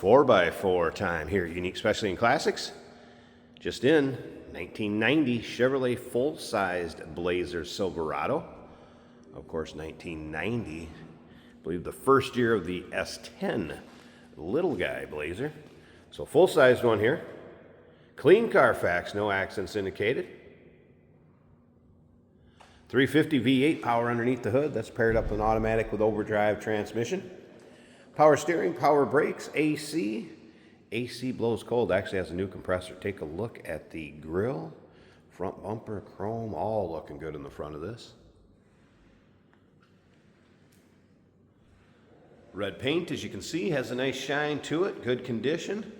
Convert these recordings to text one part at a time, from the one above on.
4x4 time here at Unique Specialty and Classics. Just in 1990 Chevrolet full-sized Blazer Silverado. Of course, 1990, I believe the first year of the S10 little guy Blazer. So full-sized one here. Clean Carfax, no accidents indicated. 350 V8 power underneath the hood. That's paired up with an automatic with overdrive transmission. Power steering, power brakes, AC. AC blows cold. Actually has a new compressor. Take a look at the grille. Front bumper, chrome, all looking good in the front of this. Red paint, as you can see, has a nice shine to it. Good condition.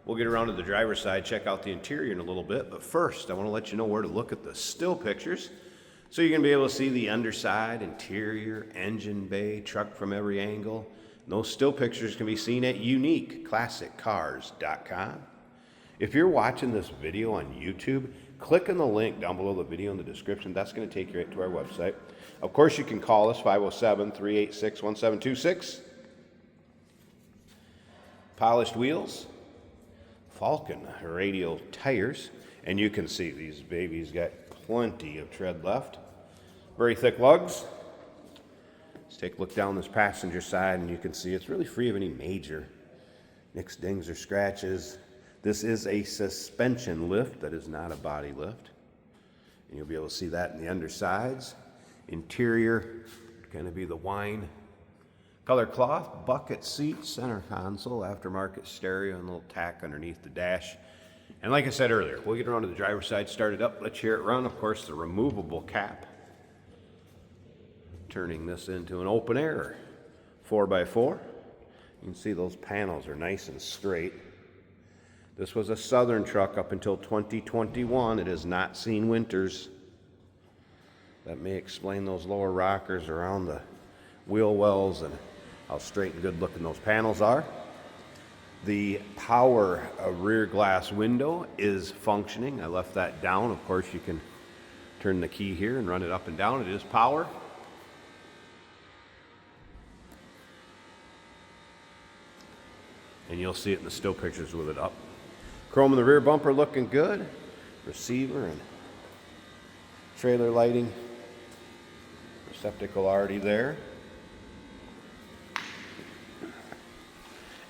We'll get around to the driver's side, check out the interior in a little bit. But first, I want to let you know where to look at the still pictures. So you're going to be able to see the underside, interior, engine bay, truck from every angle. And those still pictures can be seen at uniqueclassiccars.com. If you're watching this video on YouTube, click on the link down below the video in the description. That's going to take you right to our website. Of course, you can call us, 507-386-1726. Polished wheels, Falcon radial tires, and you can see these babies got plenty of tread left. Very thick lugs. Let's take a look down this passenger side, and you can see it's really free of any major nicks, dings, or scratches. This is a suspension lift that is not a body lift. And you'll be able to see that in the undersides. Interior, going to be the wine color cloth, bucket seat, center console, aftermarket stereo, and a little tack underneath the dash. And like I said earlier, we'll get around to the driver's side, start it up, let's hear it run. Of course, the removable cap, turning this into an open air 4x4. You can see those panels are nice and straight. This was a Southern truck up until 2021. It has not seen winters. That may explain those lower rockers around the wheel wells and how straight and good looking those panels are. The power rear glass window is functioning. I left that down. Of course, you can turn the key here and run it up and down. It is power. And you'll see it in the still pictures with it up. Chrome in the rear bumper looking good. Receiver and trailer lighting. Receptacle already there.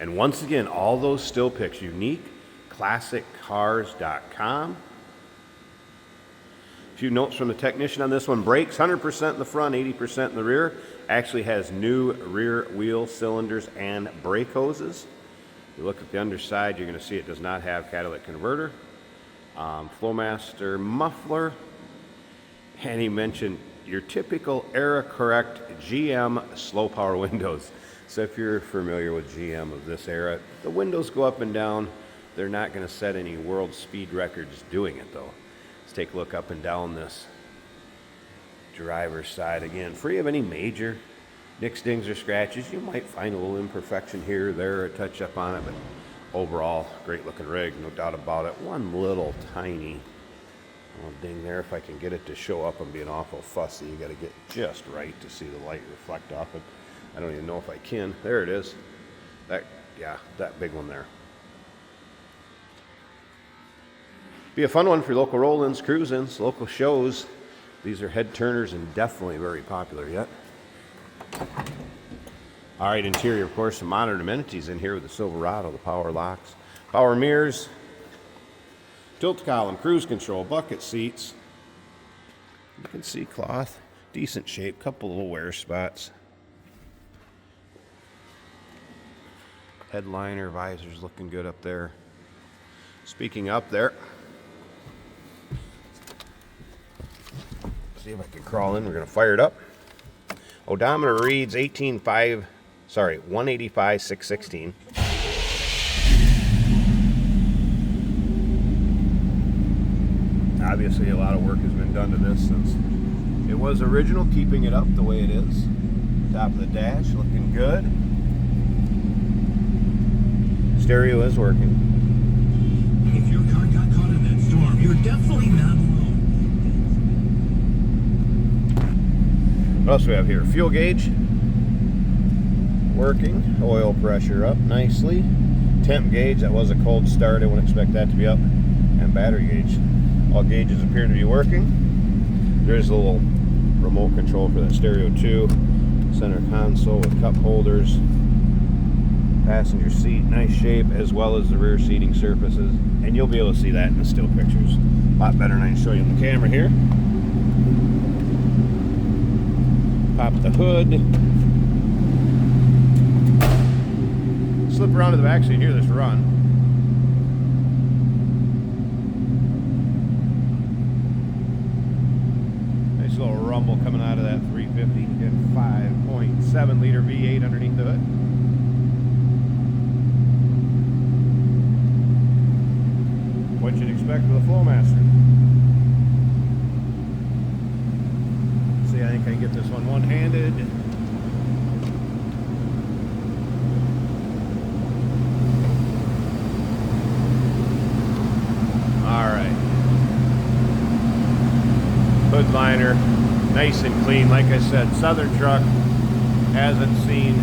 And once again, all those still pics, uniqueclassiccars.com. A few notes from the technician on this one. Brakes, 100% in the front, 80% in the rear. Actually has new rear wheel cylinders and brake hoses. If you look at the underside, you're going to see it does not have catalytic converter. Flowmaster muffler. And he mentioned your typical era correct GM slow power windows. So if you're familiar with GM of this era, the windows go up and down. They're not going to set any world speed records doing it though. Let's take a look up and down this driver's side again. Free of any major nicks, dings, or scratches. You might find a little imperfection here or there, a touch up on it, but overall, great looking rig, no doubt about it. One little tiny ding there. If I can get it to show up, I'm being awful fussy. You got to get just right to see the light reflect off it. I don't even know if I can. There it is. That big one there. Be a fun one for local roll-ins, cruise-ins, local shows. These are head turners and definitely very popular yet. All right, interior, of course, some modern amenities in here with the Silverado, the power locks, power mirrors, tilt column, cruise control, bucket seats. You can see cloth, decent shape, couple little wear spots. Headliner, visors looking good up there. Speaking up there, see if I can crawl in. We're going to fire it up. Odometer reads 185,616. Obviously, a lot of work has been done to this since it was original, keeping it up the way it is. Top of the dash looking good. Stereo is working. If your car got caught in that storm, you're definitely not alone. What else do we have here? Fuel gauge. working. Oil pressure up nicely. Temp gauge, that was a cold start. I wouldn't expect that to be up. And battery gauge. All gauges appear to be working. There's a little remote control for that stereo too. Center console with cup holders. Passenger seat, nice shape, as well as the rear seating surfaces. And you'll be able to see that in the still pictures. A lot better than I can show you on the camera here. Pop the hood. Slip around to the back so you can hear this run. Nice little rumble coming out of that 350. Get 5.7 liter V8 underneath the hood. What you'd expect with a Flowmaster. See, I think I can get this one-handed. Alright. Hood liner, nice and clean. Like I said, Southern truck hasn't seen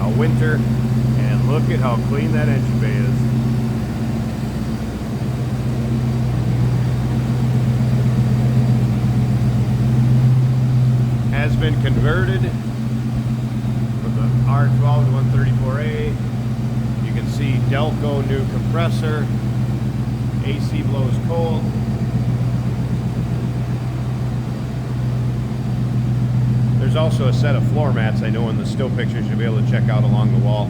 a winter. And look at how clean that engine bay is. Has been converted from the R12 to 134A. You can see Delco new compressor. AC blows cold. There's also a set of floor mats I know in the still pictures you'll be able to check out along the wall.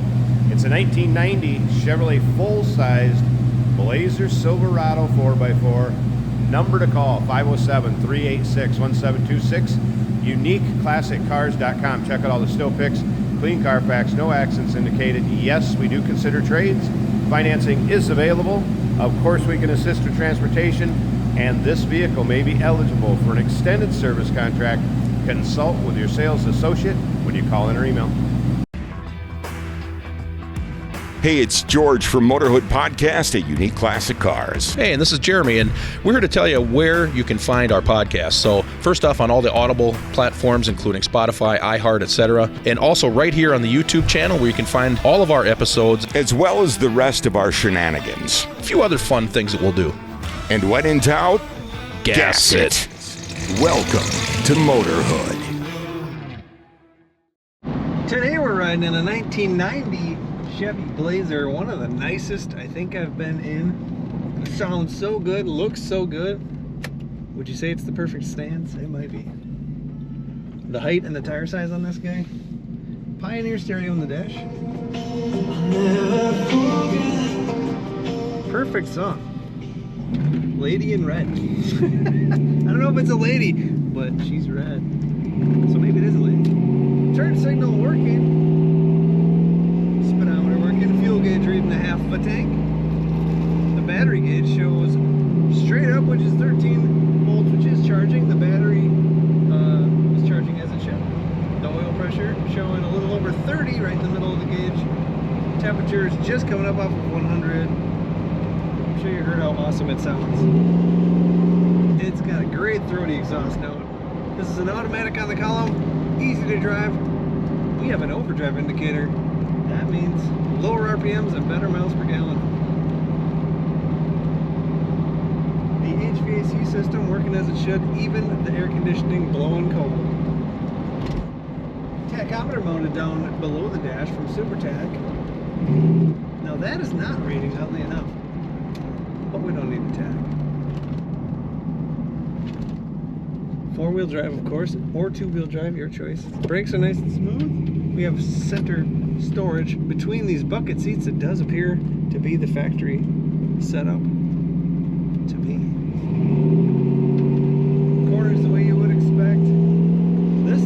It's a 1990 Chevrolet full-sized Blazer Silverado 4x4. Number to call, 507-386-1726. UniqueClassicCars.com. Check out all the still pics, clean Carfax, no accidents indicated. Yes, we do consider trades. Financing is available. Of course, we can assist with transportation, and this vehicle may be eligible for an extended service contract. Consult with your sales associate when you call in or email. Hey, it's George from Motorhood Podcast at Unique Classic Cars. Hey, and this is Jeremy, and we're here to tell you where you can find our podcast. So first off, on all the Audible platforms, including Spotify, iHeart, etc., and also right here on the YouTube channel where you can find all of our episodes, as well as the rest of our shenanigans. a few other fun things that we'll do. And when in doubt, Gas it. Welcome to Motorhood. Today we're riding in a 1990 Chevy Blazer, one of the nicest I think I've been in. Sounds so good, looks so good. Would you say it's the perfect stance? It might be. The height and the tire size on this guy. Pioneer stereo in the dash. Perfect song. Lady in red. I don't know if it's a lady, but she's red. So maybe it is a lady. Turn signal working. Speedometer working. Fuel gauge reading a half of a tank. The battery gauge shows straight up, which is 13 volts, which is charging. The battery is charging as it should. The oil pressure showing a little over 30 right in the middle of the gauge. Temperature is just coming up off of 100. I'm sure you heard how awesome it sounds. It's got a great throaty exhaust note. This is an automatic on the column, easy to drive. We have an overdrive indicator. That means lower RPMs and better miles per gallon. The HVAC system working as it should, even the air conditioning blowing cold. Tachometer mounted down below the dash from SuperTach. Now that is not reading, oddly enough, but we don't need a tach. Four-wheel drive, of course, or two-wheel drive, your choice. Brakes are nice and smooth. We have center storage between these bucket seats. It does appear to be the factory setup to me. Corners the way you would expect. This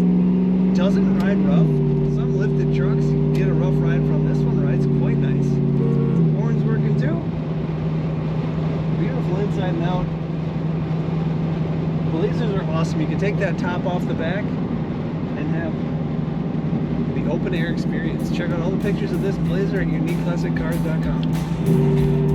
doesn't ride rough. Some lifted trucks get a rough ride from. This one rides quite nice. Horns working too. Beautiful inside and out. Blazers are awesome. You can take that top off the back and have the open air experience. Check out all the pictures of this Blazer at UniqueClassicCars.com.